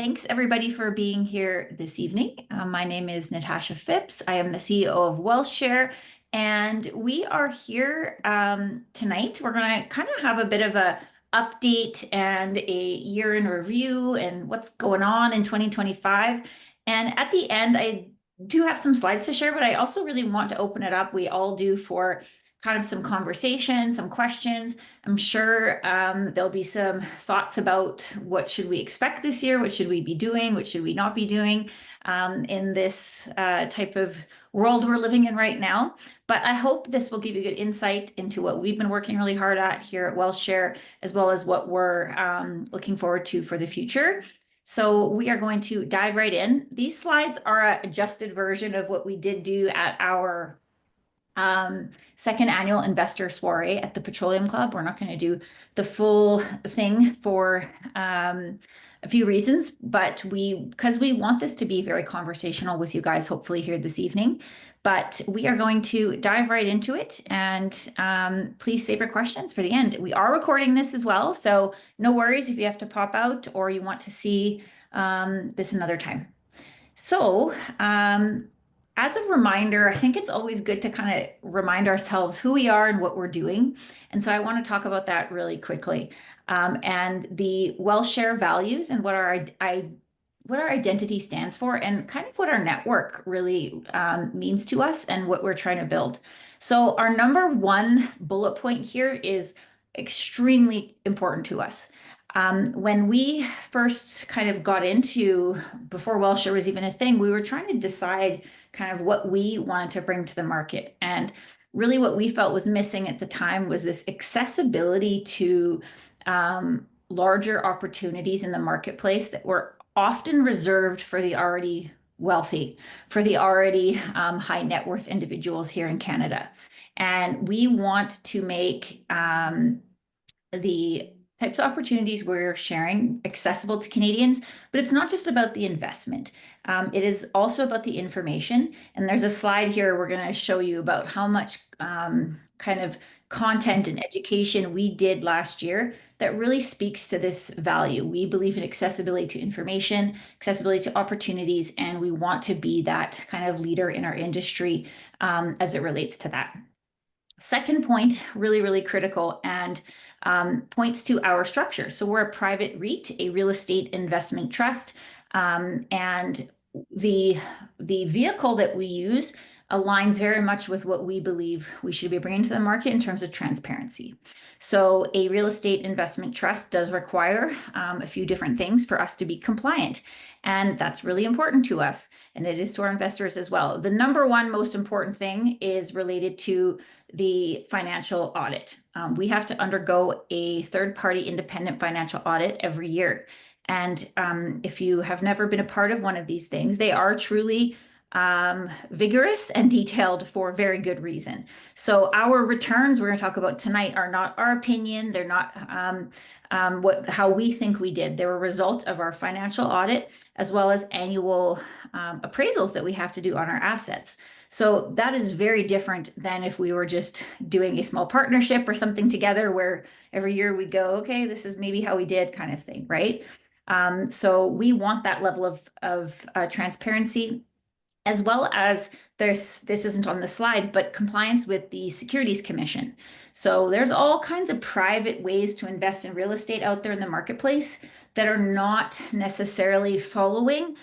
thanks everybody for being here this evening. My name is Natasha Phipps. I am the CEO of WealthShare, and we are here tonight. We're going to kind of have a bit of a update and a year in review and what's going on in 2025. And at the end, I do have some slides to share, but I also really want to open it up. We all do for kind of some conversation, some questions. I'm sure there'll be some thoughts about what should we expect this year, what should we be doing, what should we not be doing in this type of world we're living in right now. But I hope this will give you good insight into what we've been working really hard at here at WealthShare, as well as what we're looking forward to for the future. So we are going to dive right in. These slides are an adjusted version of what we did do at our second annual investor soiree at the Petroleum Club. We're not going to do the full thing for a few reasons, but because we want this to be very conversational with you guys, hopefully here this evening. But we are going to dive right into it, and please save your questions for the end. We are recording this as well, so no worries if you have to pop out or you want to see this another time. So, as a reminder, I think it's always good to kind of remind ourselves who we are and what we're doing. And so I want to talk about that really quickly. And the WealthShare values and what our identity stands for, and kind of what our network really means to us and what we're trying to build. So our number one bullet point here is extremely important to us. When we first kind of got into, before WealthShare was even a thing, we were trying to decide kind of what we wanted to bring to the market. And really what we felt was missing at the time was this accessibility to larger opportunities in the marketplace that were often reserved for the already wealthy, for the already high net worth individuals here in Canada. And we want to make the types of opportunities we're sharing accessible to Canadians, but it's not just about the investment. It is also about the information. And there's a slide here we're going to show you about how much kind of content and education we did last year that really speaks to this value. We believe in accessibility to information, accessibility to opportunities, and we want to be that kind of leader in our industry as it relates to that. Second point, really, really critical, and points to our structure. So we're a private REIT, a real estate investment trust, and the vehicle that we use aligns very much with what we believe we should be bringing to the market in terms of transparency. So a real estate investment trust does require a few different things for us to be compliant. And that's really important to us. And it is to our investors as well. The number one most important thing is related to the financial audit. We have to undergo a third-party independent financial audit every year. And if you have never been a part of one of these things, they are truly vigorous and detailed for very good reason. So our returns we're going to talk about tonight are not our opinion. They're not how we think we did. They're a result of our financial audit, as well as annual appraisals that we have to do on our assets. So that is very different than if we were just doing a small partnership or something together where every year we go, okay, this is maybe how we did kind of thing, right? So we want that level of transparency, as well as this isn't on the slide, but compliance with the Securities Commission. So there's all kinds of private ways to invest in real estate out there in the marketplace that are not necessarily following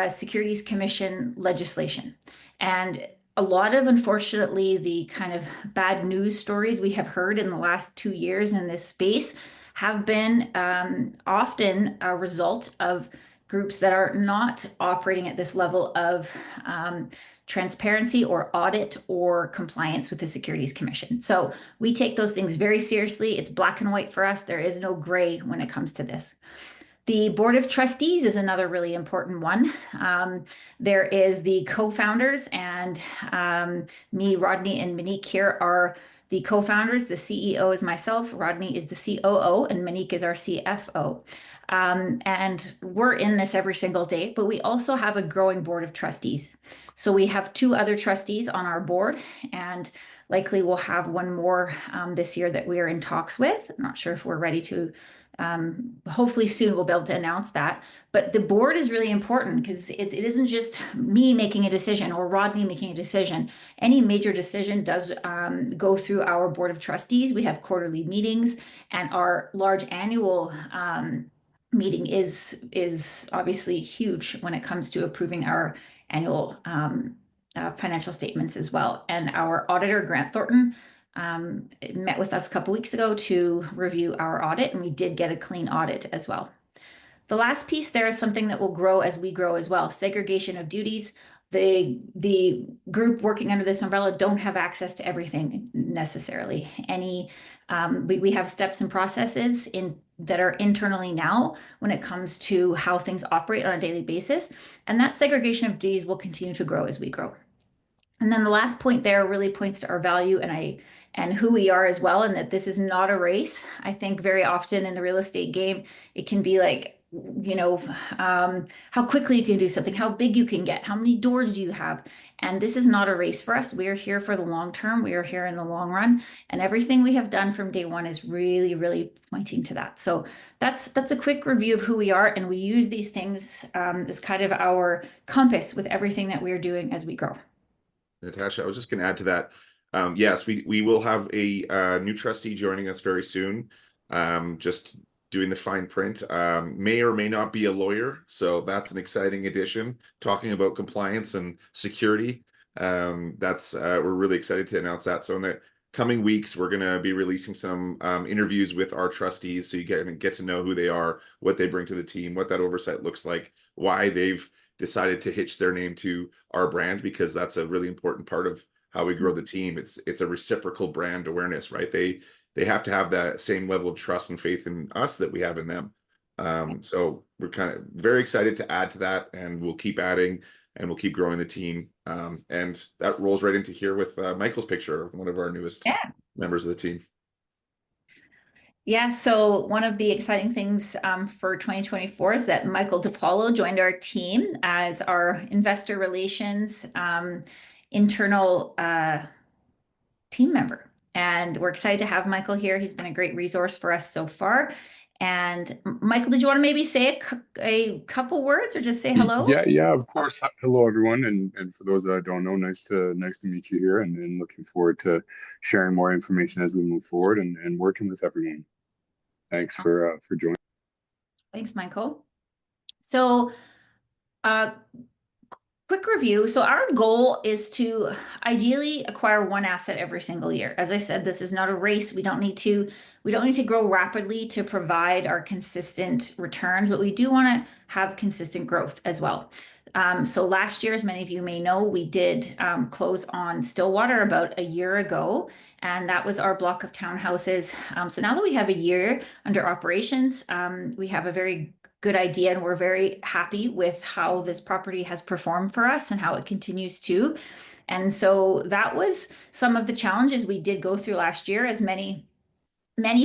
Securities Commission legislation. And a lot of, unfortunately, the kind of bad news stories we have heard in the last 2 years in this space have been often a result of groups that are not operating at this level of transparency or audit or compliance with the Securities Commission. So we take those things very seriously. It's black and white for us. There is no gray when it comes to this. The Board of Trustees is another really important one. There is the co-founders, and me, Rodney, and Monique here are the co-founders. The CEO is myself, Rodney is the COO, and Monique is our CFO. And we're in this every single day, but we also have a growing board of trustees. So we have 2 other trustees on our board, and likely we'll have one more this year that we are in talks with. I'm not sure if we're ready to Hopefully soon we'll be able to announce that. But the board is really important because it isn't just me making a decision or Rodney making a decision. Any major decision does go through our board of trustees. We have quarterly meetings, and our large annual meeting is obviously huge when it comes to approving our annual financial statements as well. And our auditor, Grant Thornton, met with us a couple weeks ago to review our audit, and we did get a clean audit as well. The last piece there is something that will grow as we grow as well. Segregation of duties. The group working under this umbrella don't have access to everything necessarily. We have steps and processes that are internally now when it comes to how things operate on a daily basis, and that segregation of duties will continue to grow as we grow. And then the last point there really points to our value and who we are as well, and that this is not a race. I think very often in the real estate game, it can be like, how quickly you can do something, how big you can get, how many doors do you have? And this is not a race for us. We are here for the long term. We are here in the long run. And everything we have done from day one is really, really pointing to that. So that's a quick review of who we are. And we use these things as kind of our compass with everything that we are doing as we grow. Natasha, I was just going to add to that. Yes, we will have a new trustee joining us very soon. Just doing the fine print. May or may not be a lawyer, so that's an exciting addition. Talking about compliance and security, we're really excited to announce that. So in the coming weeks, we're going to be releasing some interviews with our trustees, so you get to know who they are, what they bring to the team, what that oversight looks like, why they've decided to hitch their name to our brand, because that's a really important part of how we grow the team. It's a reciprocal brand awareness, right? They have to have that same level of trust and faith in us that we have in them. So we're kind of very excited to add to that, and we'll keep adding and we'll keep growing the team. And that rolls right into here with Michael's picture, one of our newest members of the team. Yeah, so one of the exciting things for 2024 is that Michael DiPaolo joined our team as our investor relations internal team member. And we're excited to have Michael here. He's been a great resource for us so far. And Michael, did you want to maybe say a couple words or just say hello? Yeah, of course. Hello, everyone. And for those that don't know, nice to meet you here, and looking forward to sharing more information as we move forward and working with everyone. Thanks for joining. Thanks, Michael. So, quick review. So our goal is to ideally acquire one asset every single year. As I said, this is not a race. We don't need to grow rapidly to provide our consistent returns, but we do want to have consistent growth as well. So last year, as many of you may know, we did close on Stillwater about a year ago, and that was our block of townhouses. So now that we have a year under operations, we have a very good idea, and we're very happy with how this property has performed for us and how it continues to. And so that was some of the challenges we did go through last year, as many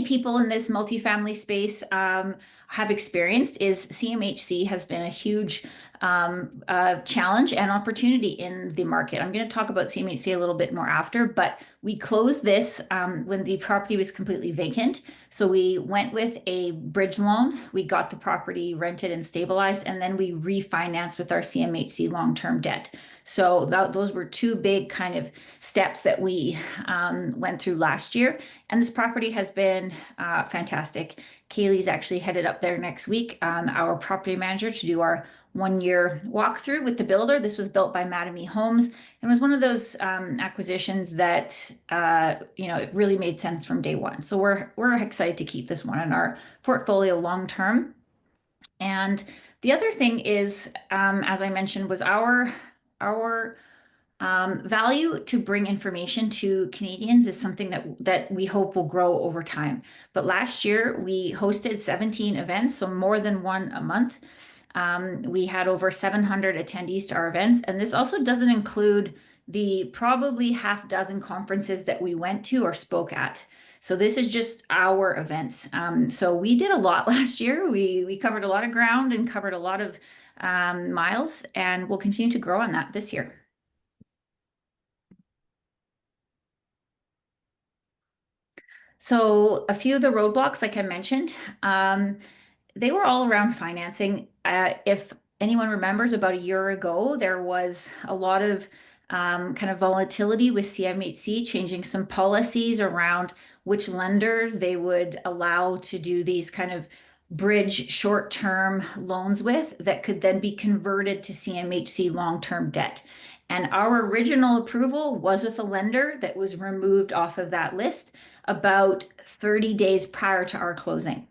people in this multifamily space have experienced. Is CMHC has been a huge challenge and opportunity in the market. I'm going to talk about CMHC a little bit more after, but we closed this when the property was completely vacant. So we went with a bridge loan. We got the property rented and stabilized, and then we refinanced with our CMHC long-term debt. So those were two big kind of steps that we went through last year. And this property has been fantastic. Kaylee's actually headed up there next week, our property manager, to do our 1-year walkthrough with the builder. This was built by Mattamy Homes and was one of those acquisitions that it really made sense from day one. So we're excited to keep this one in our portfolio long term. And the other thing is, as I mentioned, was our value to bring information to Canadians is something that we hope will grow over time. But last year we hosted 17 events, so more than one a month. We had over 700 attendees to our events, and this also doesn't include the probably half dozen conferences that we went to or spoke at. So this is just our events. So we did a lot last year. We covered a lot of ground and covered a lot of miles, and we'll continue to grow on that this year. So a few of the roadblocks, like I mentioned, they were all around financing. If anyone remembers, about a year ago, there was a lot of kind of volatility with CMHC changing some policies around which lenders they would allow to do these kind of bridge short-term loans with that could then be converted to CMHC long-term debt. And our original approval was with a lender that was removed off of that list about 30 days prior to our closing.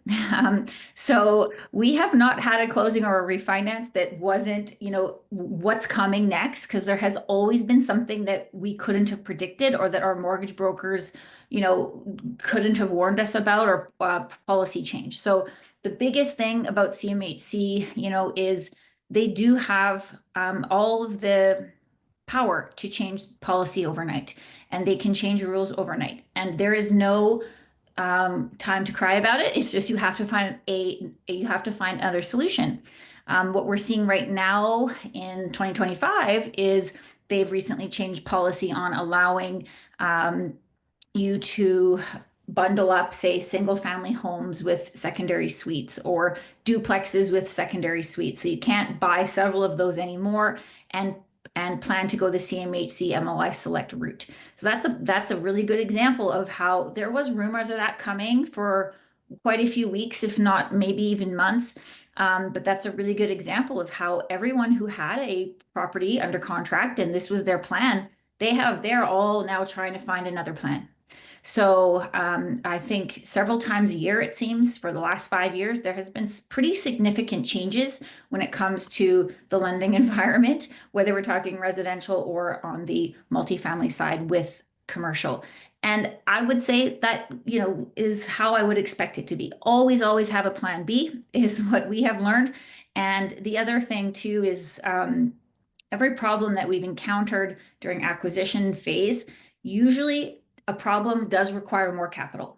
So we have not had a closing or a refinance that wasn't, what's coming next, because there has always been something that we couldn't have predicted or that our mortgage brokers, couldn't have warned us about, or policy change. So the biggest thing about CMHC, is they do have all of the power to change policy overnight, and they can change rules overnight. And there is no time to cry about it. It's just you have to find another solution. What we're seeing right now in 2025 is they've recently changed policy on allowing you to bundle up, say, single family homes with secondary suites or duplexes with secondary suites. So you can't buy several of those anymore and plan to go the CMHC MLI Select route. So that's a really good example of how there was rumors of that coming for quite a few weeks, if not maybe even months. But that's a really good example of how everyone who had a property under contract and this was their plan, they're all now trying to find another plan. So I think several times a year, it seems, for the last 5 years, there has been pretty significant changes when it comes to the lending environment, whether we're talking residential or on the multifamily side with commercial. And I would say that, is how I would expect it to be. Always, always have a plan B is what we have learned. And the other thing too is every problem that we've encountered during acquisition phase, usually a problem does require more capital.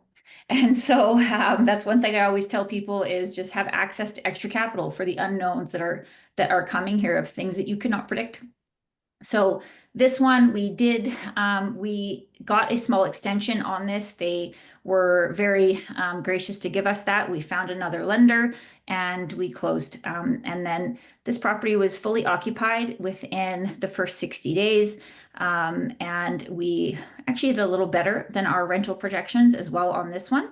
And so that's one thing I always tell people is just have access to extra capital for the unknowns that are coming here, of things that you cannot predict. So this one we got a small extension on this. They were very gracious to give us that. We found another lender and we closed. And then this property was fully occupied within the first 60 days. And we actually did a little better than our rental projections as well on this one.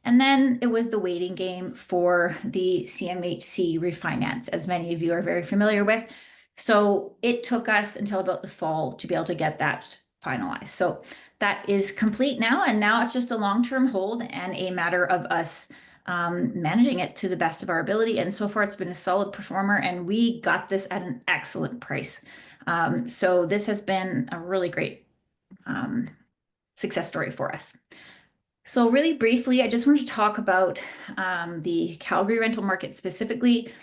And then it was the waiting game for the CMHC refinance, as many of you are very familiar with. So it took us until about the fall to be able to get that finalized. So that is complete now. And now it's just a long-term hold and a matter of us managing it to the best of our ability. And so far, it's been a solid performer, and we got this at an excellent price. So this has been a really great success story for us. So really briefly, I just wanted to talk about the Calgary rental market specifically.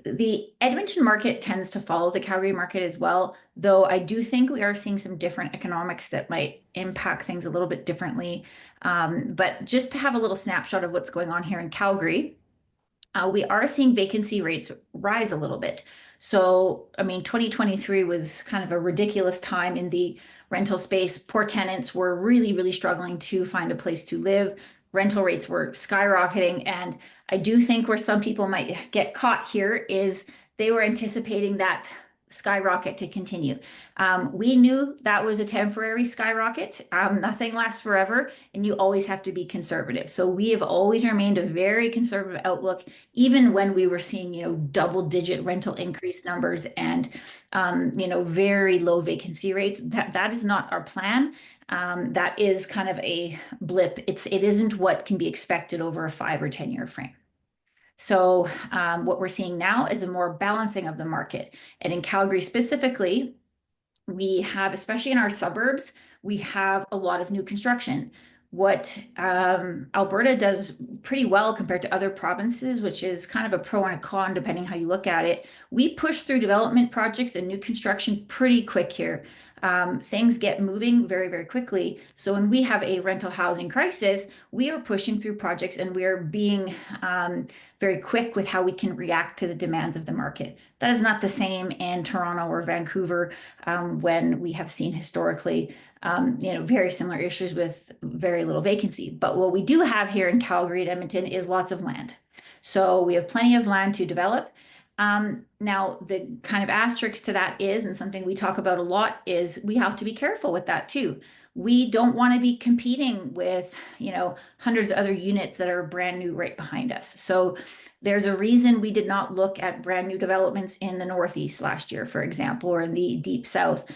The Edmonton market tends to follow the Calgary market as well, though I do think we are seeing some different economics that might impact things a little bit differently. But just to have a little snapshot of what's going on here in Calgary, we are seeing vacancy rates rise a little bit. So, 2023 was kind of a ridiculous time in the rental space. Poor tenants were really, really struggling to find a place to live. Rental rates were skyrocketing. And I do think where some people might get caught here is they were anticipating that skyrocket to continue. We knew that was a temporary skyrocket. Nothing lasts forever, and you always have to be conservative. So we have always remained a very conservative outlook, even when we were seeing, double-digit rental increase numbers and, very low vacancy rates. That is not our plan. That is kind of a blip. It isn't what can be expected over a 5 or 10-year frame. So what we're seeing now is a more balancing of the market. And in Calgary specifically, we have, especially in our suburbs, we have a lot of new construction. What Alberta does pretty well compared to other provinces, which is kind of a pro and a con, depending how you look at it. We push through development projects and new construction pretty quick here. things get moving very, very quickly. So when we have a rental housing crisis, we are pushing through projects and we are being very quick with how we can react to the demands of the market. That is not the same in Toronto or Vancouver, when we have seen historically very similar issues with very little vacancy. But what we do have here in Calgary and Edmonton is lots of land. So we have plenty of land to develop. Now, the kind of asterisk to that is, and something we talk about a lot, is we have to be careful with that too. We don't want to be competing with, hundreds of other units that are brand new right behind us. So there's a reason we did not look at brand new developments in the Northeast last year, for example, or in the Deep South,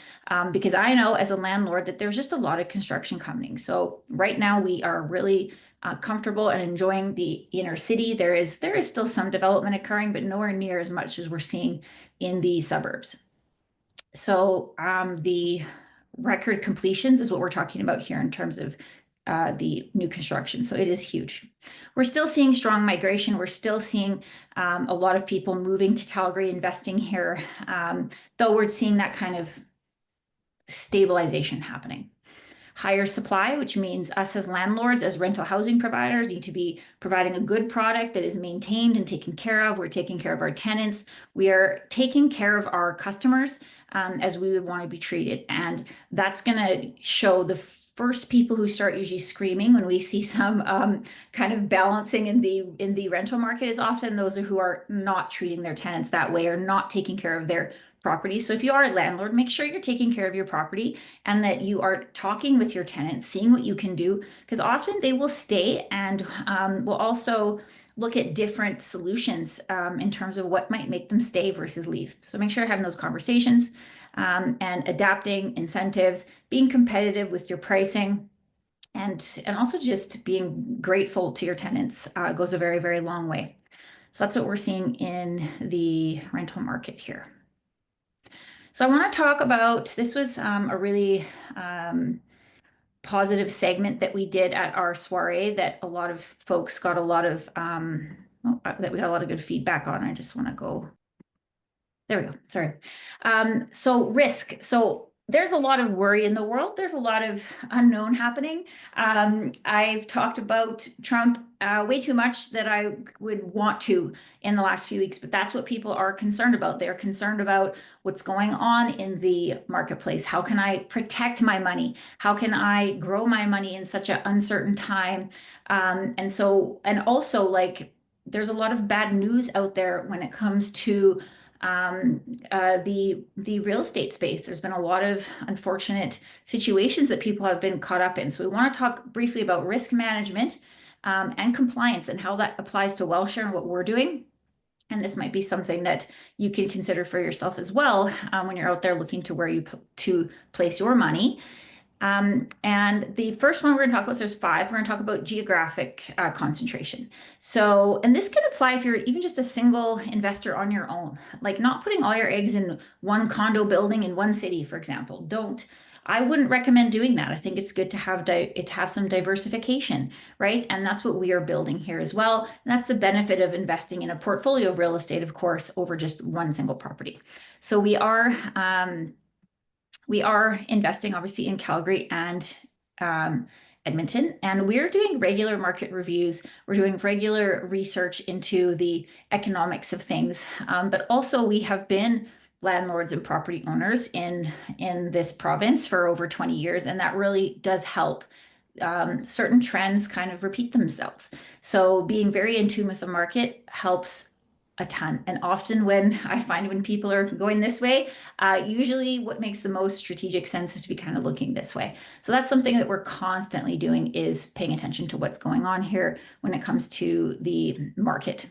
because I know as a landlord that there's just a lot of construction coming. So right now we are really comfortable and enjoying the inner city. There is still some development occurring, but nowhere near as much as we're seeing in the suburbs. So the record completions is what we're talking about here in terms of the new construction. So it is huge. We're still seeing strong migration. We're still seeing a lot of people moving to Calgary, investing here, though we're seeing that kind of stabilization happening. Higher supply, which means us as landlords, as rental housing providers, need to be providing a good product that is maintained and taken care of. We're taking care of our tenants. We are taking care of our customers as we would want to be treated. And that's going to show the first people who start usually screaming when we see some kind of balancing in the rental market is often those who are not treating their tenants that way or not taking care of their property. So if you are a landlord, make sure you're taking care of your property and that you are talking with your tenants, seeing what you can do, because often they will stay and will also look at different solutions in terms of what might make them stay versus leave. So make sure you're having those conversations and adapting incentives, being competitive with your pricing, and also just being grateful to your tenants goes a very, very long way. So that's what we're seeing in the rental market here. So I want to talk about, this was a really positive segment that we did at our soiree that a lot of folks got a lot of, that we got a lot of good feedback on. I just want to go, there we go, sorry. So risk. So there's a lot of worry in the world. There's a lot of unknown happening. I've talked about Trump way too much that I would want to in the last few weeks, but that's what people are concerned about. They're concerned about what's going on in the marketplace. How can I protect my money? How can I grow my money in such an uncertain time? And also like, there's a lot of bad news out there when it comes to the real estate space. There's been a lot of unfortunate situations that people have been caught up in. So we want to talk briefly about risk management and compliance and how that applies to WealthShare and what we're doing. And this might be something that you can consider for yourself as well when you're out there looking to where to place your money. And the first one we're going to talk about, so there's 5, we're going to talk about geographic concentration. So, and this can apply if you're even just a single investor on your own, like not putting all your eggs in one condo building in one city, for example. I wouldn't recommend doing that. I think it's good to have some diversification, right? And that's what we are building here as well. And that's the benefit of investing in a portfolio of real estate, of course, over just one single property. So we are investing obviously in Calgary and Edmonton, and we're doing regular market reviews. We're doing regular research into the economics of things, but also we have been landlords and property owners in this province for over 20 years, and that really does help certain trends kind of repeat themselves. So being very in tune with the market helps a ton. And often when people are going this way, usually what makes the most strategic sense is to be kind of looking this way. So that's something that we're constantly doing, is paying attention to what's going on here when it comes to the market.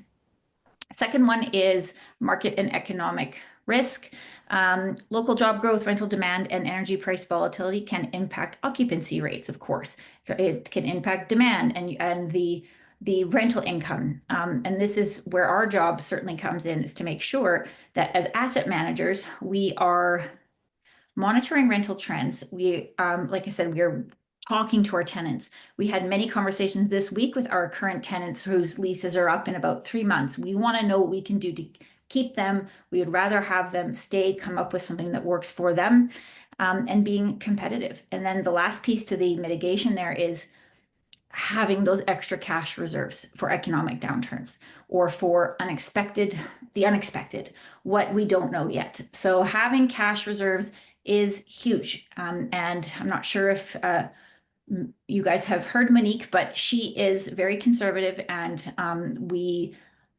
Second one is market and economic risk. Local job growth, rental demand, and energy price volatility can impact occupancy rates, of course. It can impact demand and the rental income. And this is where our job certainly comes in, is to make sure that as asset managers, we are monitoring rental trends. We, like I said, we are talking to our tenants. We had many conversations this week with our current tenants whose leases are up in about 3 months. We want to know what we can do to keep them. We would rather have them stay, come up with something that works for them. and being competitive. And then the last piece to the mitigation there is having those extra cash reserves for economic downturns or for the unexpected, what we don't know yet. So having cash reserves is huge. And I'm not sure if you guys have heard Monique, but she is very conservative, and we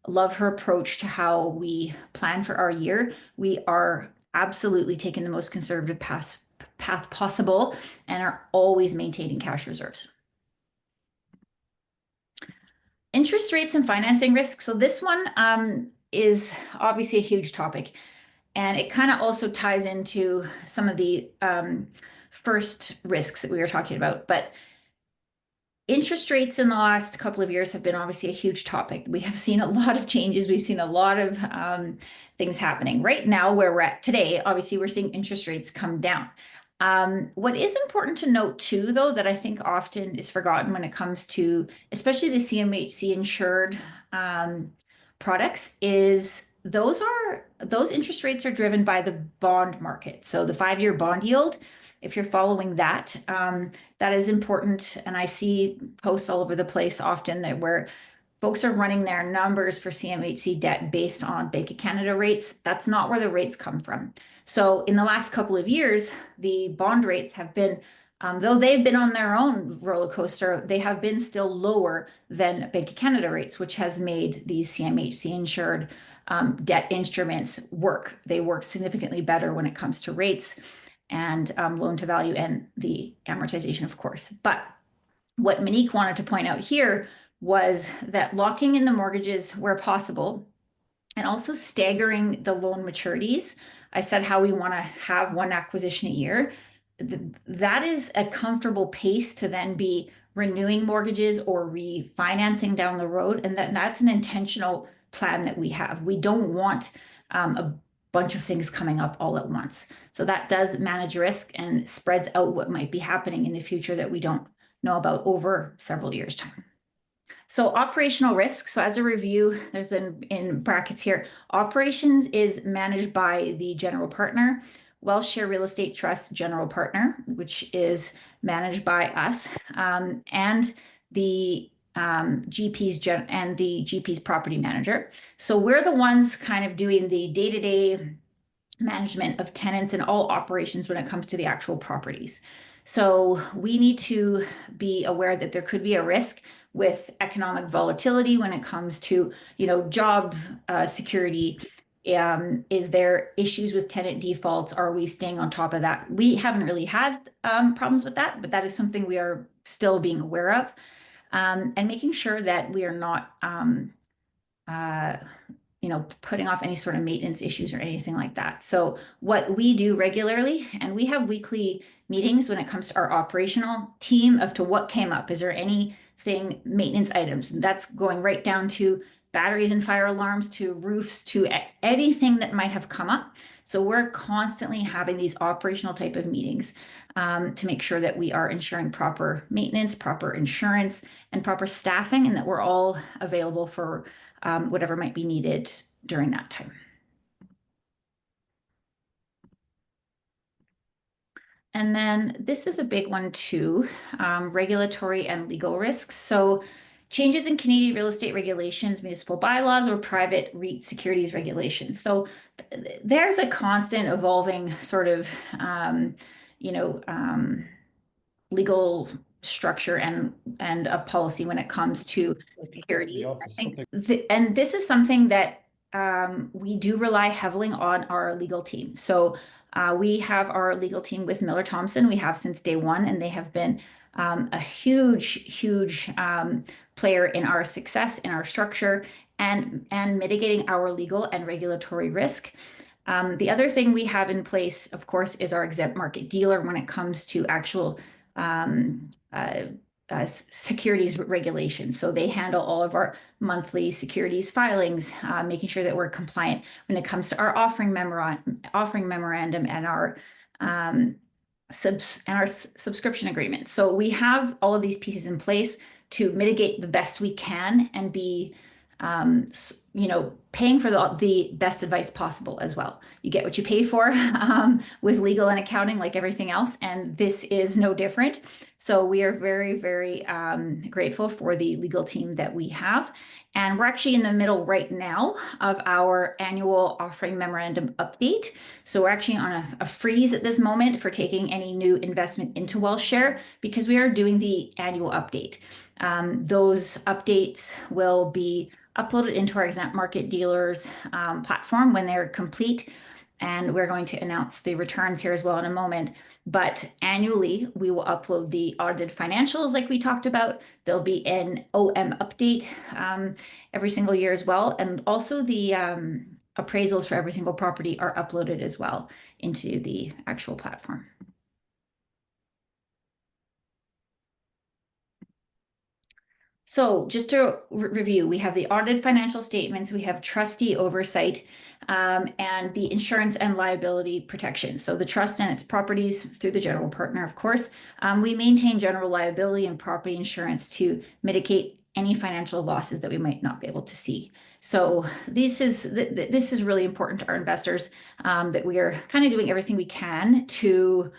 love her approach to how we plan for our year. We are absolutely taking the most conservative path possible and are always maintaining cash reserves. Interest rates and financing risk. So this one is obviously a huge topic, and it kind of also ties into some of the first risks that we were talking about. But interest rates in the last couple of years have been obviously a huge topic. We have seen a lot of changes. We've seen a lot of things happening. Right now, where we're at today, obviously, we're seeing interest rates come down. What is important to note too, though, that I think often is forgotten when it comes to especially the CMHC insured products is those interest rates are driven by the bond market. So the 5-year bond yield, if you're following that, that is important. And I see posts all over the place often where folks are running their numbers for CMHC debt based on Bank of Canada rates. That's not where the rates come from. So in the last couple of years, the bond rates have been, though they've been on their own roller coaster, they have been still lower than Bank of Canada rates, which has made these CMHC insured debt instruments work. They work significantly better when it comes to rates and loan to value and the amortization, of course. But what Monique wanted to point out here was that locking in the mortgages where possible and also staggering the loan maturities. I said how we want to have one acquisition a year. That is a comfortable pace to then be renewing mortgages or refinancing down the road. And that's an intentional plan that we have. We don't want a bunch of things coming up all at once. So that does manage risk and spreads out what might be happening in the future that we don't know about over several years' time. So operational risk. So as a review, there's in brackets here, operations is managed by the general partner, WealthShare Real Estate Trust general partner, which is managed by us, and the GP's property manager. So we're the ones kind of doing the day-to-day management of tenants and all operations when it comes to the actual properties. So we need to be aware that there could be a risk with economic volatility when it comes to, job security. Is there issues with tenant defaults? Are we staying on top of that? We haven't really had problems with that, but that is something we are still being aware of, and making sure that we are not putting off any sort of maintenance issues or anything like that. So what we do regularly, and we have weekly meetings when it comes to our operational team of to what came up. Is there anything maintenance items? And that's going right down to batteries and fire alarms, to roofs, to anything that might have come up. So we're constantly having these operational type of meetings to make sure that we are ensuring proper maintenance, proper insurance, and proper staffing, and that we're all available for whatever might be needed during that time. And then this is a big one too, regulatory and legal risks. So changes in Canadian real estate regulations, municipal bylaws, or private REIT securities regulations. So there's a constant evolving sort of, legal structure and a policy when it comes to securities. I think and this is something that we do rely heavily on our legal team. So we have our legal team with Miller Thompson. We have since day one, and they have been a huge player in our success, in our structure, and mitigating our legal and regulatory risk. The other thing we have in place, of course, is our exempt market dealer when it comes to actual securities regulations. So they handle all of our monthly securities filings, making sure that we're compliant when it comes to our offering memorandum and our subscription agreement. So we have all of these pieces in place to mitigate the best we can and be you know, paying for the best advice possible as well. You get what you pay for with legal and accounting, like everything else, and this is no different. So we are very, very grateful for the legal team that we have. And we're actually in the middle right now of our annual offering memorandum update. So we're actually on a freeze at this moment for taking any new investment into WealthShare because we are doing the annual update. Those updates will be uploaded into our exempt market dealers platform when they're complete. And we're going to announce the returns here as well in a moment. But annually, we will upload the audited financials like we talked about. There'll be an OM update every single year as well. And also the appraisals for every single property are uploaded as well into the actual platform. So just to review, we have the audited financial statements, we have trustee oversight, and the insurance and liability protection. So the trust and its properties through the general partner, of course. We maintain general liability and property insurance to mitigate any financial losses that we might not be able to see. So this is really important to our investors, that we are kind of doing everything we can to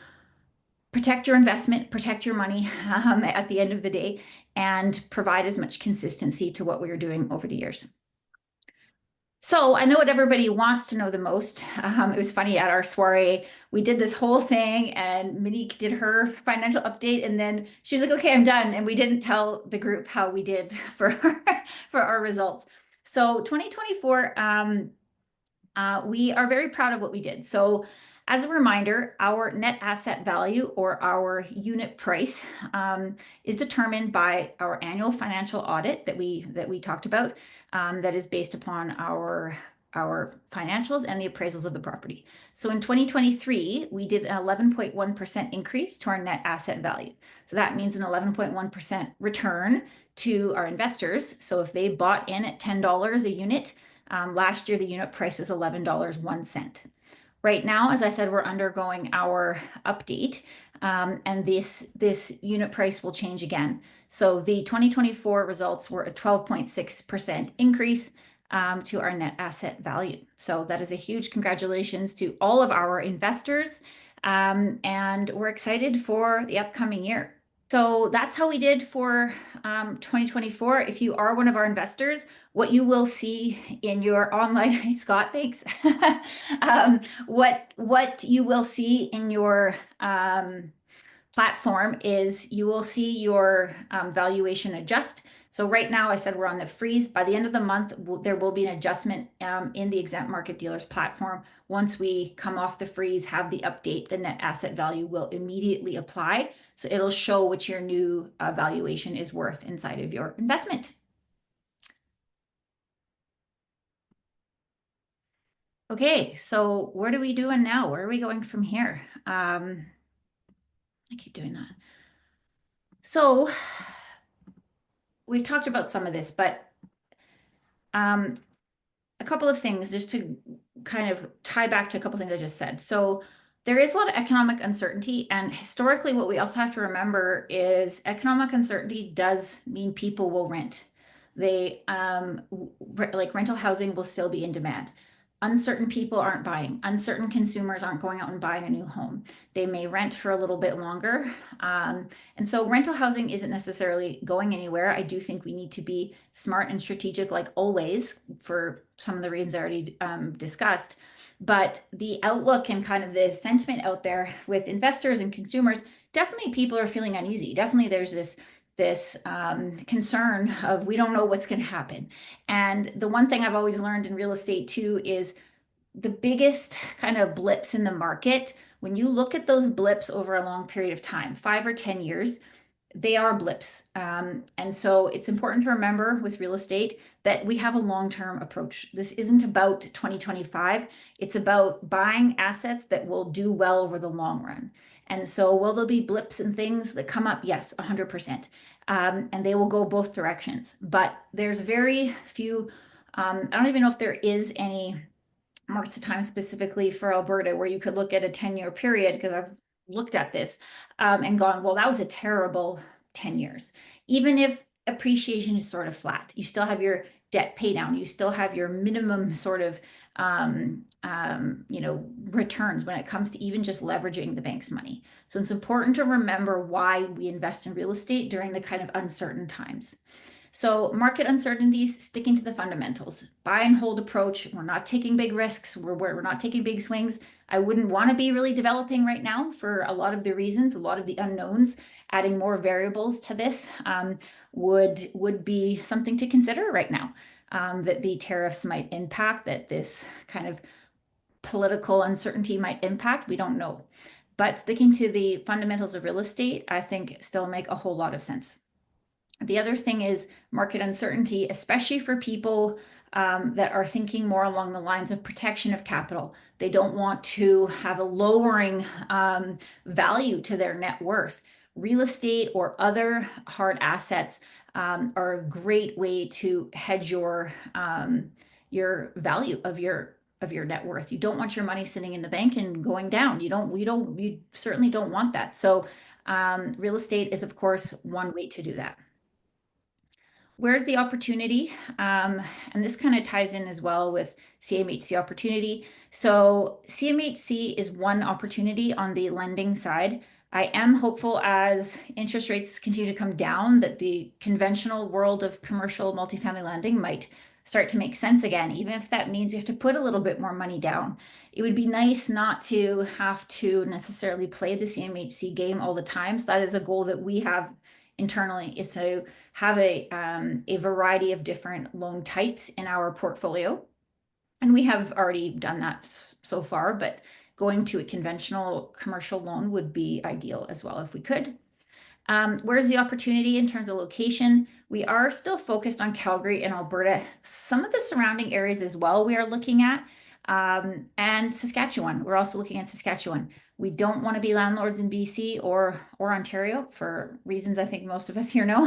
protect your investment, protect your money at the end of the day, and provide as much consistency to what we are doing over the years. So I know what everybody wants to know the most. It was funny at our soiree, we did this whole thing and Monique did her financial update and then she was like, okay, I'm done. And we didn't tell the group how we did for our results. So 2024, we are very proud of what we did. So as a reminder, our net asset value or our unit price is determined by our annual financial audit that we talked about, that is based upon our financials and the appraisals of the property. So in 2023, we did an 11.1% increase to our net asset value. So that means an 11.1% return to our investors. So if they bought in at $10 a unit, last year the unit price was $11.01. Right now, as I said, we're undergoing our update, and this unit price will change again. So the 2024 results were a 12.6% increase to our net asset value. So that is a huge congratulations to all of our investors, and we're excited for the upcoming year. So that's how we did for 2024. If you are one of our investors, what you will see in your online, Scott, thanks. What you will see in your platform is you will see your valuation adjust. So right now I said we're on the freeze. By the end of the month, there will be an adjustment in the exempt market dealers platform. Once we come off the freeze, have the update, the net asset value will immediately apply. So it'll show what your new valuation is worth inside of your investment. Okay, so what are we doing now? Where are we going from here? I keep doing that. So we've talked about some of this, but a couple of things just to kind of tie back to a couple of things I just said. So there is a lot of economic uncertainty, and historically what we also have to remember is economic uncertainty does mean people will rent. They like rental housing will still be in demand. Uncertain people aren't buying. Uncertain consumers aren't going out and buying a new home. They may rent for a little bit longer. And so rental housing isn't necessarily going anywhere. I do think we need to be smart and strategic, like always, for some of the reasons I already discussed. But the outlook and kind of the sentiment out there with investors and consumers, definitely people are feeling uneasy. Definitely there's this concern of we don't know what's going to happen. And the one thing I've always learned in real estate too is the biggest kind of blips in the market, when you look at those blips over a long period of time, 5 or 10 years, they are blips. And so it's important to remember with real estate that we have a long-term approach. This isn't about 2025. It's about buying assets that will do well over the long run. And so will there be blips and things that come up? Yes, 100%. And they will go both directions. But there's very few, I don't even know if there is any marks of time specifically for Alberta where you could look at a 10-year period, because I've looked at this and gone, well, that was a terrible 10 years. Even if appreciation is sort of flat. You still have your debt pay down. You still have your minimum sort of, returns when it comes to even just leveraging the bank's money. So it's important to remember why we invest in real estate during the kind of uncertain times. So market uncertainties, sticking to the fundamentals, buy and hold approach. We're not taking big risks. We're not taking big swings. I wouldn't want to be really developing right now for a lot of the reasons, a lot of the unknowns. Adding more variables to this would be something to consider right now. That the tariffs might impact, that this kind of political uncertainty might impact. We don't know. But sticking to the fundamentals of real estate, I think still make a whole lot of sense. The other thing is market uncertainty, especially for people that are thinking more along the lines of protection of capital. They don't want to have a lowering value to their net worth. Real estate or other hard assets are a great way to hedge your value of your net worth. You don't want your money sitting in the bank and going down. You certainly don't want that. So real estate is, of course, one way to do that. Where's the opportunity? And this kind of ties in as well with CMHC opportunity. So CMHC is one opportunity on the lending side. I am hopeful as interest rates continue to come down that the conventional world of commercial multifamily lending might start to make sense again, even if that means we have to put a little bit more money down. It would be nice not to have to necessarily play the CMHC game all the time. So that is a goal that we have internally, is to have a variety of different loan types in our portfolio. And we have already done that so far, but going to a conventional commercial loan would be ideal as well if we could. Where's the opportunity in terms of location? We are still focused on Calgary and Alberta, some of the surrounding areas as well we are looking at, and Saskatchewan. We're also looking at Saskatchewan. We don't want to be landlords in BC or Ontario for reasons I think most of us here know.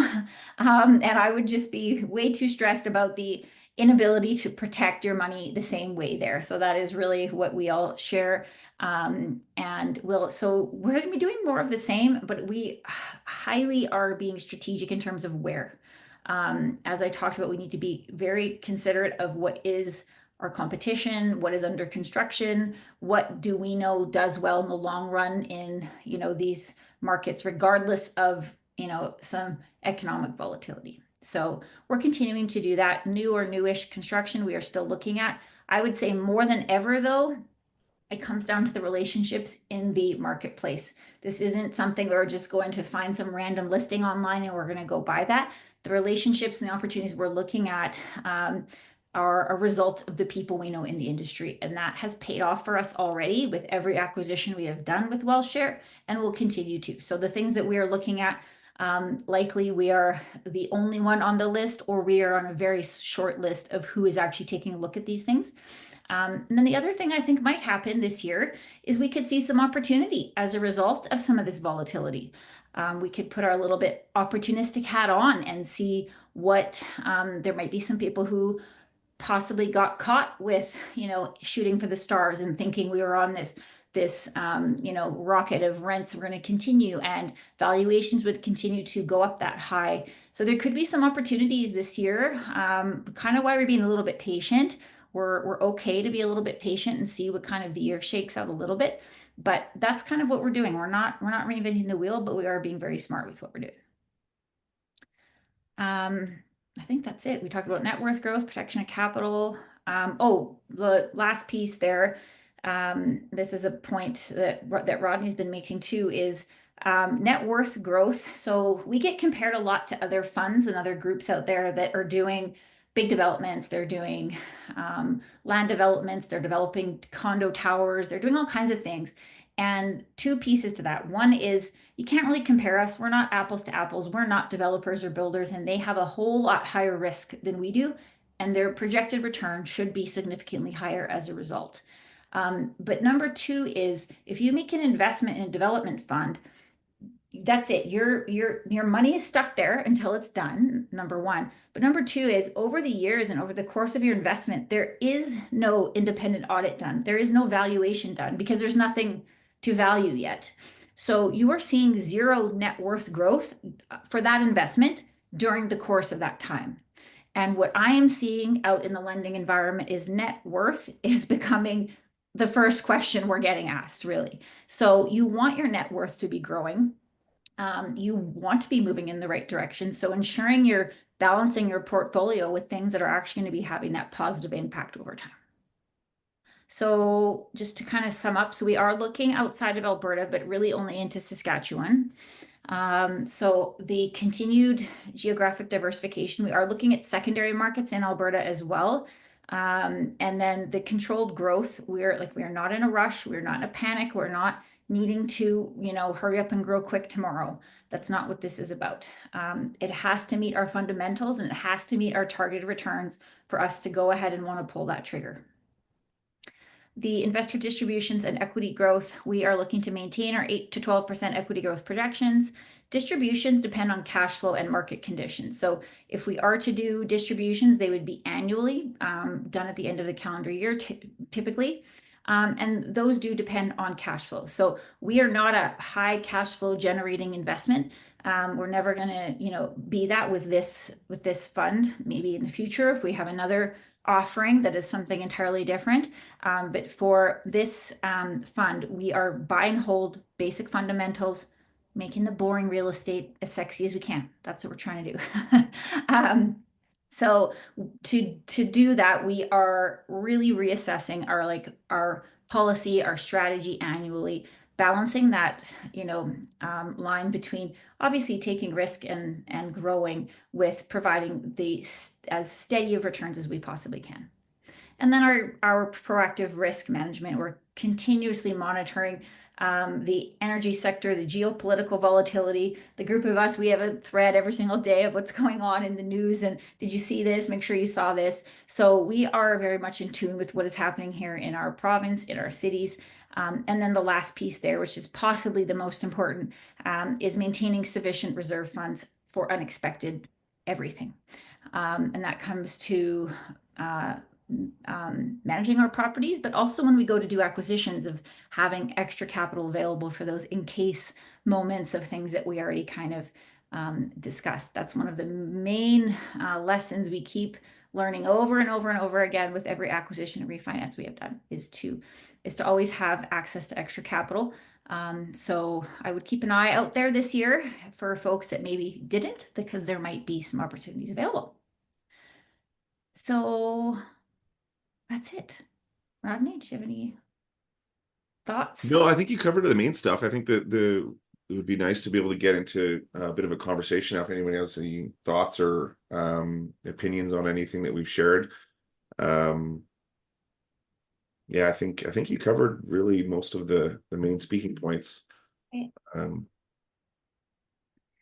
And I would just be way too stressed about the inability to protect your money the same way there. So that is really what we all share. So we're going to be doing more of the same, but we highly are being strategic in terms of where. As I talked about, we need to be very considerate of what is our competition, what is under construction, what do we know does well in the long run in these markets, regardless of some economic volatility. So we're continuing to do that. New or newish construction we are still looking at. I would say more than ever though, it comes down to the relationships in the marketplace. This isn't something where we're just going to find some random listing online and we're going to go buy that. The relationships and the opportunities we're looking at are a result of the people we know in the industry. And that has paid off for us already with every acquisition we have done with WealthShare, and will continue to. So the things that we are looking at, likely we are the only one on the list, or we are on a very short list of who is actually taking a look at these things. And then the other thing I think might happen this year is we could see some opportunity as a result of some of this volatility. We could put our little bit opportunistic hat on and see what there might be some people who possibly got caught with, shooting for the stars and thinking we were on this rocket of rents were going to continue and valuations would continue to go up that high. So there could be some opportunities this year, kind of why we're being a little bit patient. We're okay to be a little bit patient and see what kind of the year shakes out a little bit, but that's kind of what we're doing. We're not reinventing the wheel, but we are being very smart with what we're doing. I think that's it. We talked about net worth growth, protection of capital. The last piece there, this is a point that Rodney's been making too, is net worth growth. So we get compared a lot to other funds and other groups out there that are doing big developments. They're doing land developments. They're developing condo towers. They're doing all kinds of things. And two pieces to that. One is you can't really compare us. We're not apples to apples. We're not developers or builders, and they have a whole lot higher risk than we do. And their projected return should be significantly higher as a result. But number two is if you make an investment in a development fund, that's it. Your money is stuck there until it's done, number one. But number two is over the years and over the course of your investment, there is no independent audit done. There is no valuation done because there's nothing to value yet. So you are seeing zero net worth growth for that investment during the course of that time. And what I am seeing out in the lending environment is net worth is becoming the first question we're getting asked, really. So you want your net worth to be growing. You want to be moving in the right direction. So ensuring you're balancing your portfolio with things that are actually going to be having that positive impact over time. So just to kind of sum up, so we are looking outside of Alberta, but really only into Saskatchewan. So the continued geographic diversification, we are looking at secondary markets in Alberta as well. And then the controlled growth, we are not in a rush, we're not in a panic, we're not needing to, hurry up and grow quick tomorrow. That's not what this is about. It has to meet our fundamentals and it has to meet our targeted returns for us to go ahead and want to pull that trigger. The investor distributions and equity growth, we are looking to maintain our 8 to 12% equity growth projections. Distributions depend on cash flow and market conditions. So if we are to do distributions, they would be annually done at the end of the calendar year, typically. And those do depend on cash flow. So we are not a high cash flow generating investment. We're never going to, be that with this fund. Maybe in the future, if we have another offering that is something entirely different. But for this fund, we are buy and hold basic fundamentals, making the boring real estate as sexy as we can. That's what we're trying to do. So to do that, we are really reassessing our policy, our strategy annually, balancing that line between obviously taking risk and growing with providing as steady of returns as we possibly can. And then our proactive risk management, we're continuously monitoring the energy sector, the geopolitical volatility. The group of us, we have a thread every single day of what's going on in the news. And did you see this? Make sure you saw this. So we are very much in tune with what is happening here in our province, in our cities. And then the last piece there, which is possibly the most important, is maintaining sufficient reserve funds for unexpected everything. And that comes to managing our properties, but also when we go to do acquisitions, of having extra capital available for those in case moments of things that we already kind of discussed. That's one of the main lessons we keep learning over and over and over again with every acquisition and refinance we have done, is to always have access to extra capital. So I would keep an eye out there this year for folks that maybe didn't, because there might be some opportunities available. So that's it. Rodney, do you have any thoughts? No, I think you covered the main stuff. I think that it would be nice to be able to get into a bit of a conversation if anyone has any thoughts or opinions on anything that we've shared. Yeah, I think you covered really most of the main speaking points. Okay.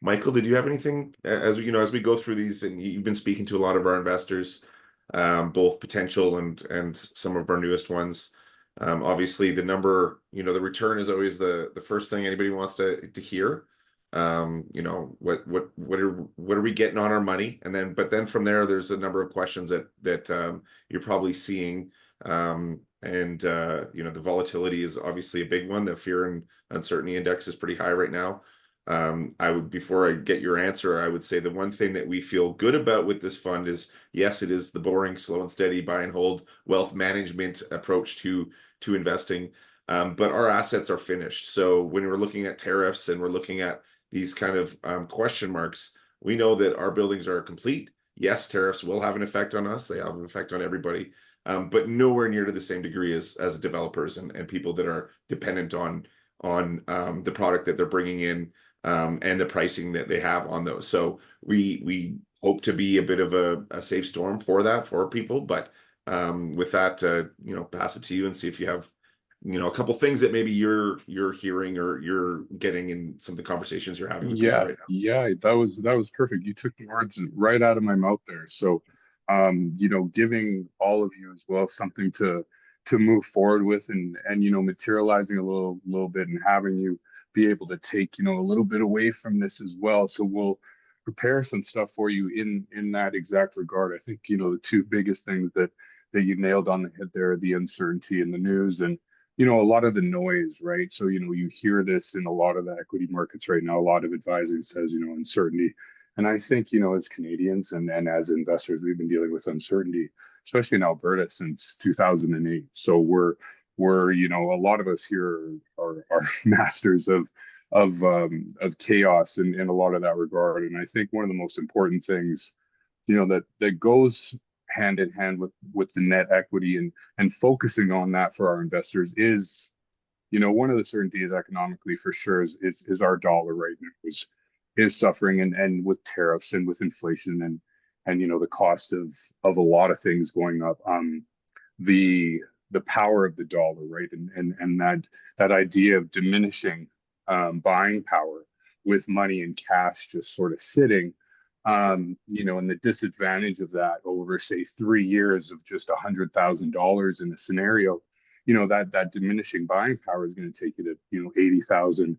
Michael, did you have anything as we go through these, and you've been speaking to a lot of our investors, both potential and some of our newest ones. Obviously the number, the return is always the first thing anybody wants to hear. What are we getting on our money? But then from there, there's a number of questions that you're probably seeing. The volatility is obviously a big one. The fear and uncertainty index is pretty high right now. Before I get your answer, I would say the one thing that we feel good about with this fund is, yes, it is the boring, slow and steady buy and hold wealth management approach to investing. But our assets are finished. So when we're looking at tariffs and we're looking at these kind of question marks, we know that our buildings are complete. Yes, tariffs will have an effect on us. They have an effect on everybody, but nowhere near to the same degree as developers and people that are dependent on the product that they're bringing in. And the pricing that they have on those. So we hope to be a bit of a safe storm for people. But with that, pass it to you and see if you have, a couple things that maybe you're hearing or you're getting in some of the conversations you're having with people right now. Yeah, that was perfect. You took the words right out of my mouth there. So, giving all of you as well something to move forward with, and materializing a little bit, and having you be able to take a little bit away from this as well. So we'll prepare some stuff for you in that exact regard. I think the two biggest things that you nailed on the head there are the uncertainty in the news, and a lot of the noise, right? So you hear this in a lot of the equity markets right now. A lot of advising says uncertainty, And I think, you know, as Canadians and as investors, we've been dealing with uncertainty, especially in Alberta since 2008. So we're, you know, a lot of us here are masters of chaos in a lot of that regard. And I think one of the most important things, you know, that goes hand in hand with the net equity and focusing on that for our investors is, you know, one of the certainties economically for sure is our dollar right now is suffering and with tariffs and with inflation and you know the cost of a lot of things going up. The power of the dollar, right? And that idea of diminishing buying power with money and cash just sort of sitting, you know, and the disadvantage of that over, say, 3 years of just $100,000 in a scenario, you know, that diminishing buying power is going to take you to, you know, 80,000,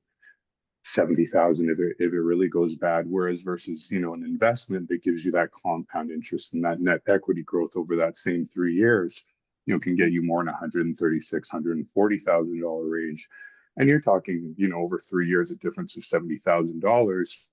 70,000 if it really goes bad. Whereas versus, you know, an investment that gives you that compound interest and that net equity growth over that same 3 years, you know, can get you more in $136,000, $140,000 range. And you're talking, you know, over 3 years, a difference of $70,000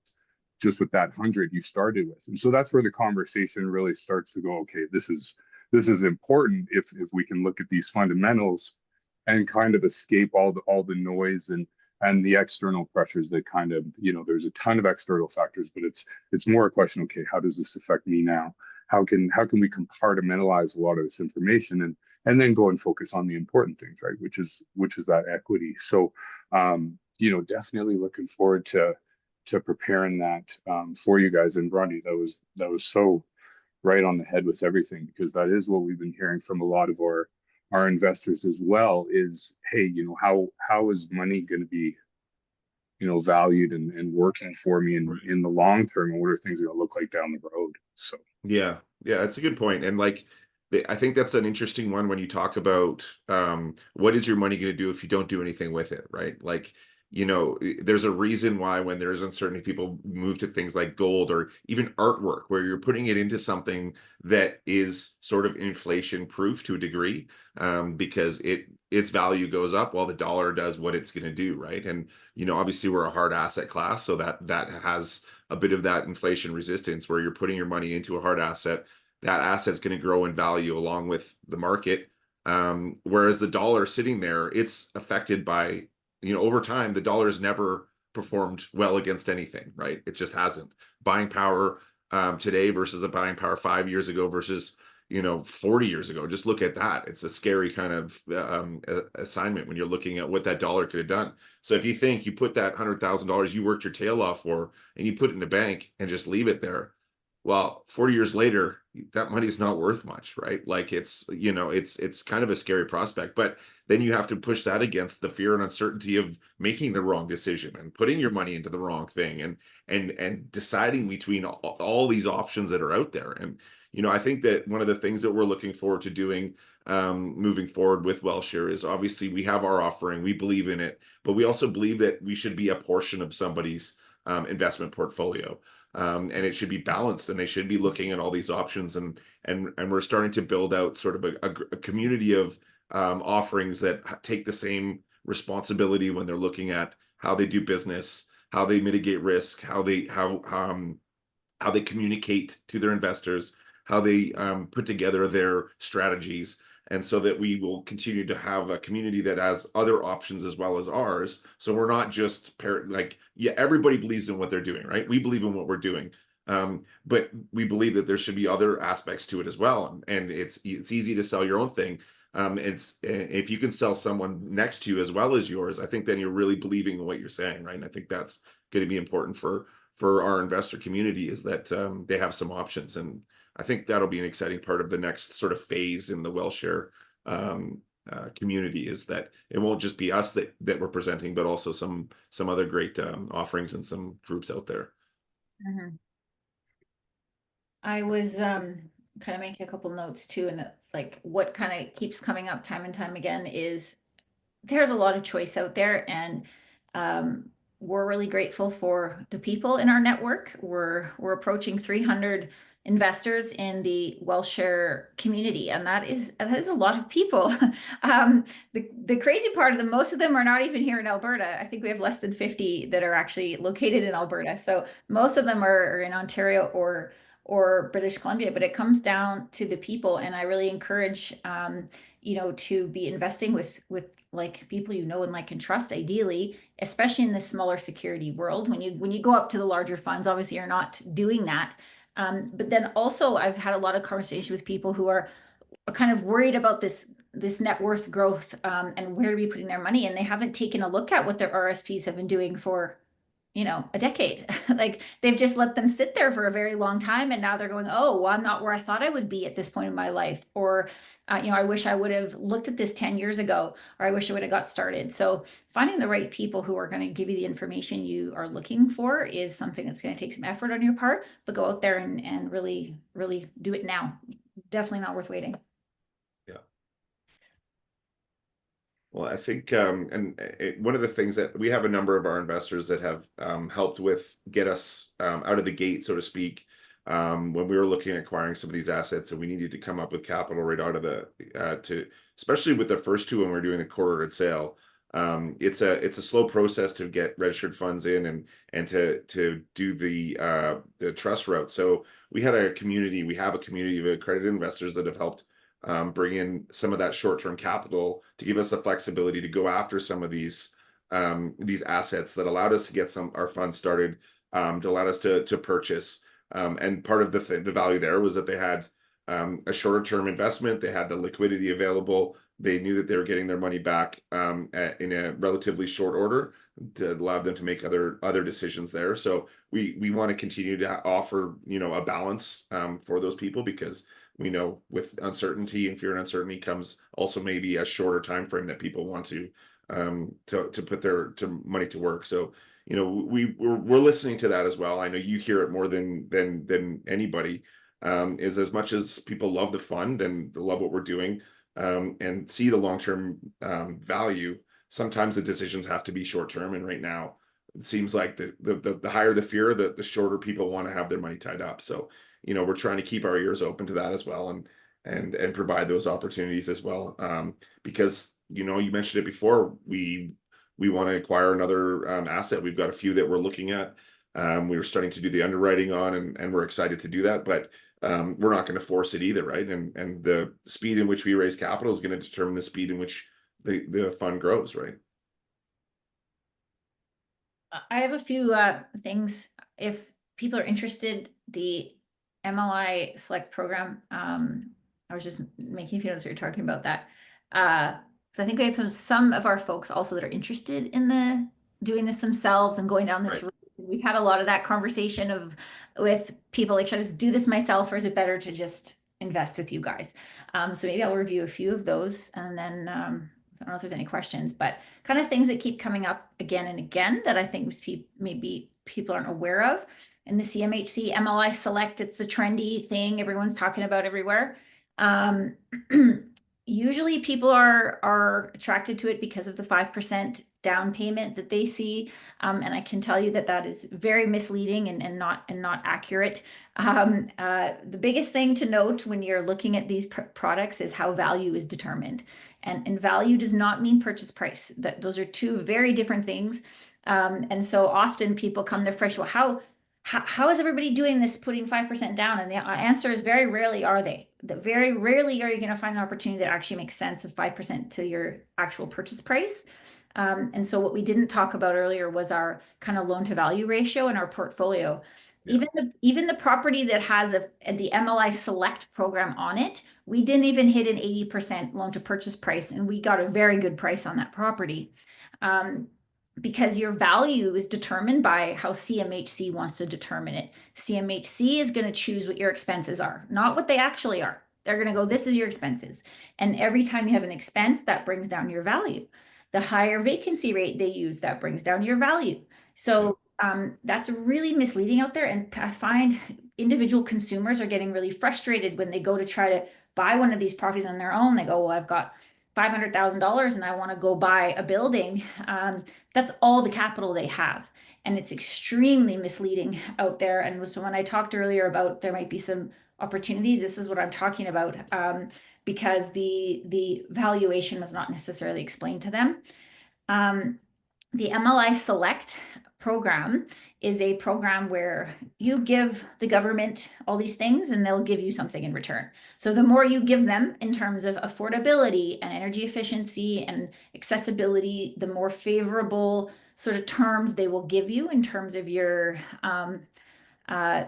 just with that 100 you started with. And so that's where the conversation really starts to go, okay, this is important if we can look at these fundamentals and kind of escape all the noise and the external pressures that kind of, you know, there's a ton of external factors, but it's more a question, okay, how does this affect me now? How can we compartmentalize a lot of this information and then go and focus on the important things, right? Which is that equity. So you know, definitely looking forward to preparing that for you guys. And Ronnie, that was so right on the head with everything, because that is what we've been hearing from a lot of our investors as well is, hey, you know, how is money going to be, you know, valued and working for me in the long term, and what are things going to look like down the road? So Yeah, that's a good point. And like, I think that's an interesting one when you talk about what is your money going to do if you don't do anything with it, right? Like, you know, there's a reason why when there's uncertainty, people move to things like gold or even artwork, where you're putting it into something that is sort of inflation proof to a degree, because its value goes up while the dollar does what it's going to do, right? And you know, obviously we're a hard asset class, so that has a bit of that inflation resistance where you're putting your money into a hard asset. That asset's going to grow in value along with the market. Whereas the dollar sitting there, it's affected by, you know, over time, the dollar has never performed well against anything, right? It just hasn't. Buying power today versus a buying power 5 years ago versus, you know, 40 years ago. Just look at that. It's a scary kind of assignment when you're looking at what that dollar could have done. So if you think you put that $100,000 you worked your tail off for and you put it in a bank and just leave it there, well, 40 years later, that money's not worth much, right? Like it's, you know, it's kind of a scary prospect, but then you have to push that against the fear and uncertainty of making the wrong decision and putting your money into the wrong thing and deciding between all these options that are out there. And, you know, I think that one of the things that we're looking forward to doing moving forward with WealthShare is obviously we have our offering, we believe in it, but we also believe that we should be a portion of somebody's investment portfolio. And it should be balanced, and they should be looking at all these options, and we're starting to build out sort of a community of offerings that take the same responsibility when they're looking at how they do business, how they mitigate risk, how they communicate to their investors, how they put together their strategies. And so that we will continue to have a community that has other options as well as ours. So we're not just like, yeah, everybody believes in what they're doing, right? We believe in what we're doing. But we believe that there should be other aspects to it as well. And it's easy to sell your own thing. If you can sell someone next to you as well as yours, I think then you're really believing in what you're saying, right? And I think that's going to be important for our investor community, is that they have some options. And I think that'll be an exciting part of the next sort of phase in the WealthShare community, is that it won't just be us that we're presenting, but also some other great offerings and some groups out there. Mm-hmm. I was kind of making a couple notes too, and it's like what kind of keeps coming up time and time again is there's a lot of choice out there, and we're really grateful for the people in our network. We're approaching 300 investors in the WealthShare community, and that is a lot of people. The crazy part of them, most of them are not even here in Alberta. I think we have less than 50 that are actually located in Alberta. So most of them are in Ontario or British Columbia, but it comes down to the people. And I really encourage, to be investing with like people you know and like and trust, ideally, especially in the smaller security world. When you go up to the larger funds, obviously you're not doing that. But then also I've had a lot of conversation with people who are kind of worried about this net worth growth, and where to be putting their money, and they haven't taken a look at what their RSPs have been doing for a decade. Like they've just let them sit there for a very long time, and now they're going, oh, well, I'm not where I thought I would be at this point in my life, or I wish I would have looked at this 10 years ago, or I wish I would have got started. So finding the right people who are going to give you the information you are looking for is something that's going to take some effort on your part, but go out there and really really do it now. Definitely not worth waiting. Yeah. Well, I think, one of the things that we have a number of our investors that have helped with get us out of the gate, so to speak, when we were looking at acquiring some of these assets, and we needed to come up with capital right out of especially with the first two when we're doing the quartered sale. It's a slow process to get registered funds in and to do the trust route. So we have a community of accredited investors that have helped bring in some of that short-term capital to give us the flexibility to go after some of these assets that allowed us to get our funds started, to allow us to purchase. And part of the value there was that they had a shorter term investment. They had the liquidity available. They knew that they were getting their money back in a relatively short order to allow them to make other decisions there. So we want to continue to offer a balance for those people, because we know with uncertainty and fear and uncertainty comes also maybe a shorter time frame that people want to put their money to work. So we're listening to that as well. I know you hear it more than anybody. Is as much as people love the fund and love what we're doing, and see the long-term value, sometimes the decisions have to be short-term. And right now it seems like the higher the fear, the shorter people want to have their money tied up. So we're trying to keep our ears open to that as well, and provide those opportunities as well, because you mentioned it before, we want to acquire another asset. We've got a few that we're looking at. We were starting to do the underwriting on, and we're excited to do that, but we're not going to force it either, right? And the speed in which we raise capital is going to determine the speed in which the fund grows, right? I have a few things. If people are interested, the MLI Select program, I was just making a few notes we were talking about that. So I think we have some of our folks also that are interested in doing this themselves and going down this route. We've had a lot of that conversation with people like, should I just do this myself, or is it better to just invest with you guys? So maybe I'll review a few of those, and then I don't know if there's any questions, but kind of things that keep coming up again and again that I think maybe people aren't aware of. In the CMHC MLI Select, it's the trendy thing everyone's talking about everywhere. Usually people are attracted to it because of the 5% down payment that they see, and I can tell you that is very misleading and not accurate. The biggest thing to note when you're looking at these products is how value is determined, and value does not mean purchase price. Those are two very different things, and so often people come there fresh. Well, how is everybody doing this, putting 5% down? And the answer is very rarely are they. Very rarely are you going to find an opportunity that actually makes sense of 5% to your actual purchase price. And so what we didn't talk about earlier was our kind of loan to value ratio in our portfolio. Yeah. Even the property that has the MLI Select program on it, we didn't even hit an 80% loan to purchase price, and we got a very good price on that property. Because your value is determined by how CMHC wants to determine it. CMHC is going to choose what your expenses are, not what they actually are. They're going to go, this is your expenses. And every time you have an expense, that brings down your value. The higher vacancy rate they use, that brings down your value. So that's really misleading out there. And I find individual consumers are getting really frustrated when they go to try to buy one of these properties on their own. They go, well, I've got $500,000 and I want to go buy a building. That's all the capital they have. and it's extremely misleading out there. And so when I talked earlier about there might be some opportunities, this is what I'm talking about, because the valuation was not necessarily explained to them. The MLI Select program is a program where you give the government all these things and they'll give you something in return. So the more you give them in terms of affordability and energy efficiency and accessibility, the more favorable sort of terms they will give you in terms of your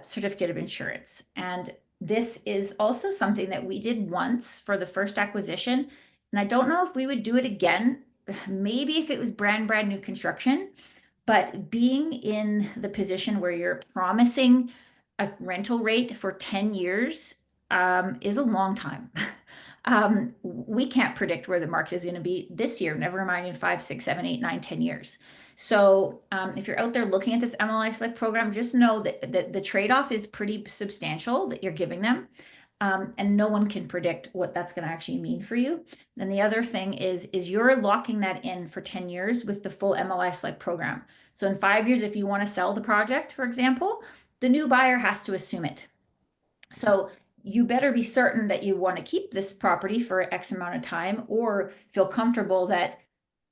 certificate of insurance. And this is also something that we did once for the first acquisition. And I don't know if we would do it again, maybe if it was brand new construction, but being in the position where you're promising a rental rate for 10 years is a long time. We can't predict where the market is going to be this year, never mind in 5, 6, 7, 8, 9, 10 years. So if you're out there looking at this MLI Select program, just know that the trade-off is pretty substantial that you're giving them. And no one can predict what that's going to actually mean for you. And the other thing is you're locking that in for 10 years with the full MLI Select program. So in 5 years, if you want to sell the project, for example, the new buyer has to assume it. So you better be certain that you want to keep this property for X amount of time, or feel comfortable that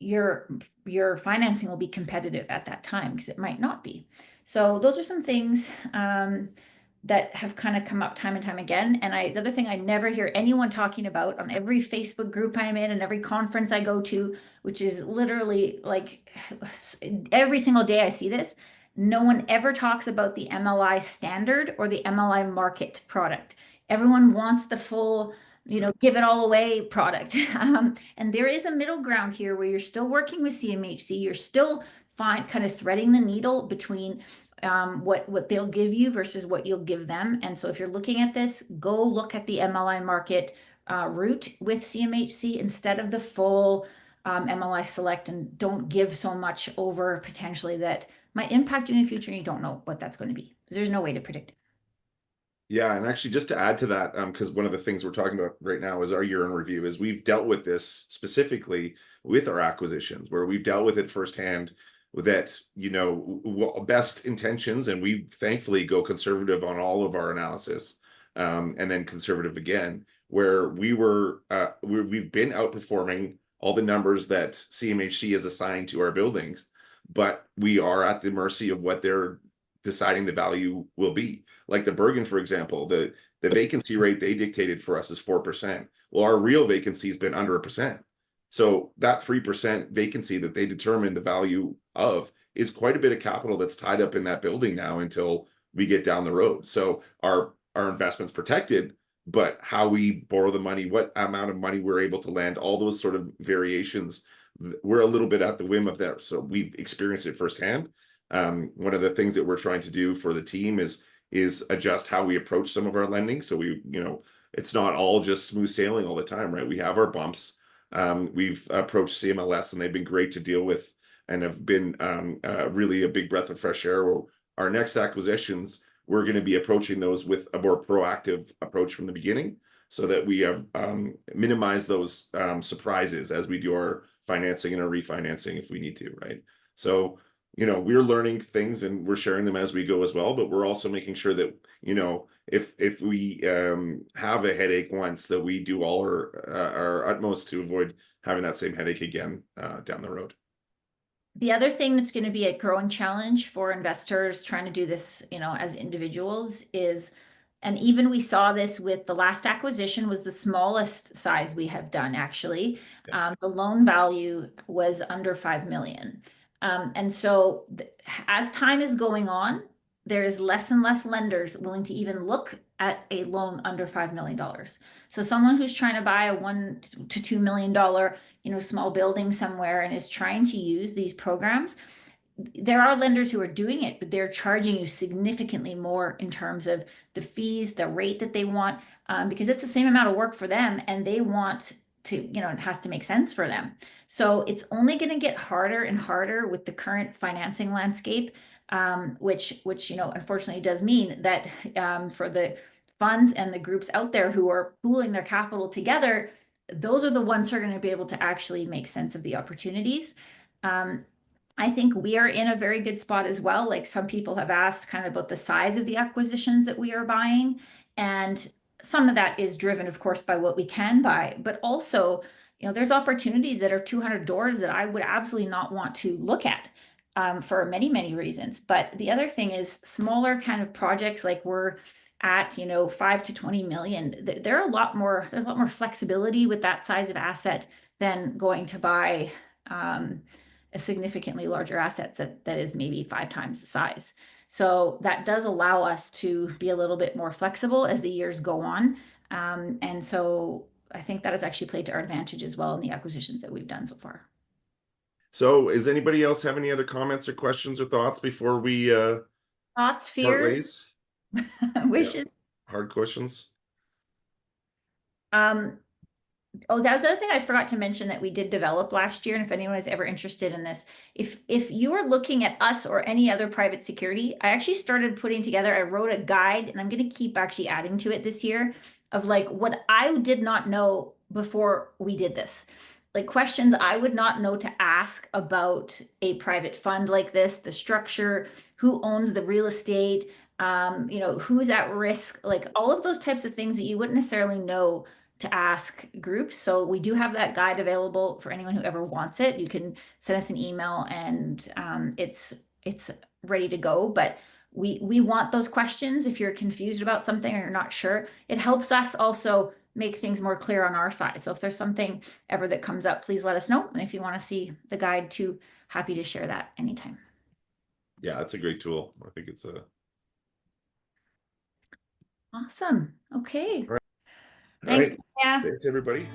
your financing will be competitive at that time, because it might not be. So those are some things that have kind of come up time and time again. And the other thing I never hear anyone talking about on every Facebook group I'm in and every conference I go to, which is literally like every single day I see this, no one ever talks about the MLI standard or the MLI market product. Everyone wants the full, give it all away product. And there is a middle ground here where you're still working with CMHC. You're still kind of threading the needle between what they'll give you versus what you'll give them. And so if you're looking at this, go look at the MLI market route with CMHC instead of the full MLI Select, and don't give so much over potentially that might impact you in the future, and you don't know what that's going to be, because there's no way to predict it. Yeah, and actually just to add to that, because one of the things we're talking about right now is our year in review, is we've dealt with this specifically with our acquisitions, where we've dealt with it firsthand, that best intentions, and we thankfully go conservative on all of our analysis, and then conservative again, where we've been outperforming all the numbers that CMHC has assigned to our buildings, but we are at the mercy of what they're deciding the value will be. Like the Bergen, for example, the vacancy rate they dictated for us is 4%. Well, our real vacancy has been under 1%. So that 3% vacancy that they determined the value of is quite a bit of capital that's tied up in that building now until we get down the road. So our investment's protected, but how we borrow the money, what amount of money we're able to lend, all those sort of variations, we're a little bit at the whim of that. So we've experienced it firsthand. One of the things that we're trying to do for the team is adjust how we approach some of our lending. So it's not all just smooth sailing all the time, right? We have our bumps. We've approached CMLS and they've been great to deal with, and have been really a big breath of fresh air. Our next acquisitions, we're going to be approaching those with a more proactive approach from the beginning, so that we have minimized those surprises as we do our financing and our refinancing if we need to, right? So we're learning things and we're sharing them as we go as well, but we're also making sure that, if we have a headache once, that we do all our utmost to avoid having that same headache again down the road. The other thing that's going to be a growing challenge for investors trying to do this, as individuals is, and even we saw this with the last acquisition, was the smallest size we have done actually. Yeah. The loan value was under 5 million. And so as time is going on, there is less and less lenders willing to even look at a loan under $5 million. So someone who's trying to buy a $1 to $2 million, small building somewhere and is trying to use these programs, there are lenders who are doing it, but they're charging you significantly more in terms of the fees, the rate that they want, because it's the same amount of work for them, and they want to, it has to make sense for them. So it's only going to get harder and harder with the current financing landscape, which unfortunately does mean that for the funds and the groups out there who are pooling their capital together, those are the ones who are going to be able to actually make sense of the opportunities. I think we are in a very good spot as well. Like some people have asked kind of about the size of the acquisitions that we are buying. And some of that is driven, of course, by what we can buy, but also, there's opportunities that are 200 doors that I would absolutely not want to look at for many, many reasons. But the other thing is smaller kind of projects like we're at, 5 to 20 million. There's a lot more flexibility with that size of asset than going to buy a significantly larger asset that is maybe 5 times the size. So that does allow us to be a little bit more flexible as the years go on. And so I think that has actually played to our advantage as well in the acquisitions that we've done so far. So does anybody else have any other comments or questions or thoughts before we Thoughts, part fears, ways? wishes? Hard questions. Oh, that was the other thing I forgot to mention that we did develop last year. And if anyone is ever interested in this, if you are looking at us or any other private security, I actually started putting together, I wrote a guide, and I'm going to keep actually adding to it this year of like what I did not know before we did this. Like questions I would not know to ask about a private fund like this, the structure, who owns the real estate, who's at risk, like all of those types of things that you wouldn't necessarily know to ask groups. So we do have that guide available for anyone who ever wants it. You can send us an email and it's ready to go. But we want those questions if you're confused about something or you're not sure. It helps us also make things more clear on our side. So if there's something ever that comes up, please let us know. And if you want to see the guide too, happy to share that anytime. Yeah, that's a great tool. I think it's a awesome. Okay. All right. Thanks. All right. Yeah. Thanks, everybody.